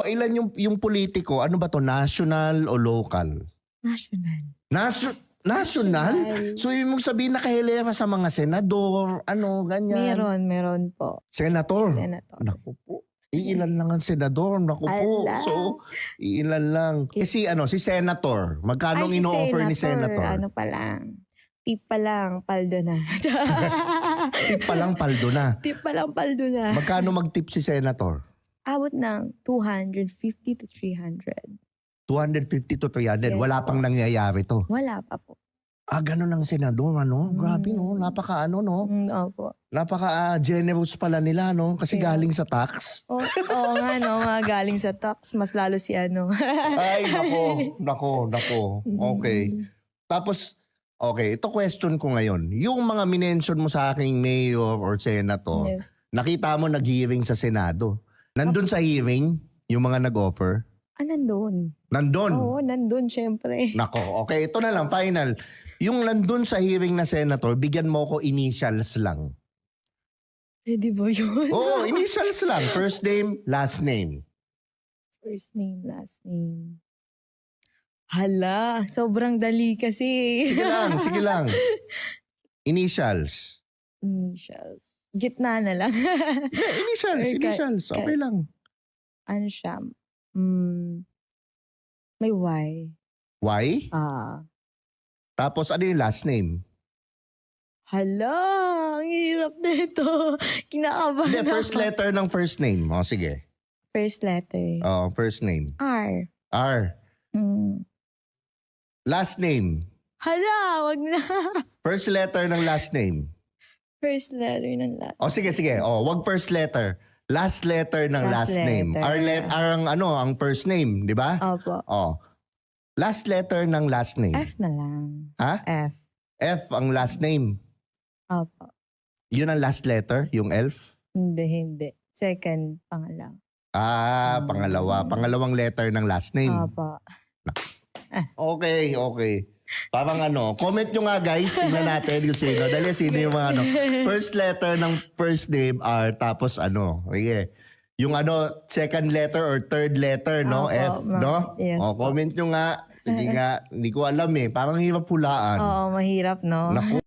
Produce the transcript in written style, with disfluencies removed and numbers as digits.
Ilan yung politiko? Ano ba to? National o local? National. National? So, ibig mong sabihin nakahilera sa mga senador, ganyan. Meron po. Senator? Senator. Naku po. Iilan lang ang senador. Naku po. Ala. So, iilan lang. Si senator. Magkano Ay, si in-offer ni senator? Ano pa lang. Tip pa lang, paldo na. Tip pa lang, paldo na. Tip pa lang, paldo na. Magkano mag-tip si senator? Abot ng 250 to 300. 250 to 300. Yes, Wala pang po. nangyayari to. Wala pa po. Ganun ang senador, Grabe, no? Napaka, no? Opo. Napaka-generous pala nila, no? Kasi Yeah. galing sa tax. Oo nga, no? Mga galing sa tax. Mas lalo si ano. Ay, nako. Okay. Tapos, okay, ito question ko ngayon. Yung mga minention mo sa aking mayor or senator, Yes. nakita mo nag-hearing sa Senado. Nandun sa hearing, yung mga nag-offer? Nandun. Nandun? Oo, nandun, syempre. Nako, okay, ito na lang, final. Yung nandun sa hearing na senator, bigyan mo ko initials lang. Pwede ba yun? Oo, initials lang. First name, last name. First name, last name. Hala, sobrang dali kasi. Sige lang. Initials. Initials. Gitna na lang. Initials. Okay lang. Ano siya? May Y. Y? Tapos ano yung last name? Hala, ang hirap na ito. Kinakabahan Hindi, ako. first letter ng first name. O, sige. First letter. First name. R. R. Mm. Last name. Hala, wag na. First letter ng last name. First letter ng last. O, sige. Wag first letter. Last letter ng last name. letter. R ang first name, di ba? Opo. Last letter ng last name. F na lang. Ha? F. F ang last name. Opo. Yun ang last letter, yung elf? Hindi. Second, pangalaw. Pangalawa. Pangalawang letter ng last name. Opo. Okay. Parang comment nyo nga guys, tingnan natin yung sino. Dali sino yung mga first letter ng first name R, tapos sige. Yung second letter or third letter, no? Opo, F, no? yes po. Comment nyo nga. Sige nga, hindi ko alam eh. Parang hirap hulaan. Oo, mahirap, no? Naku.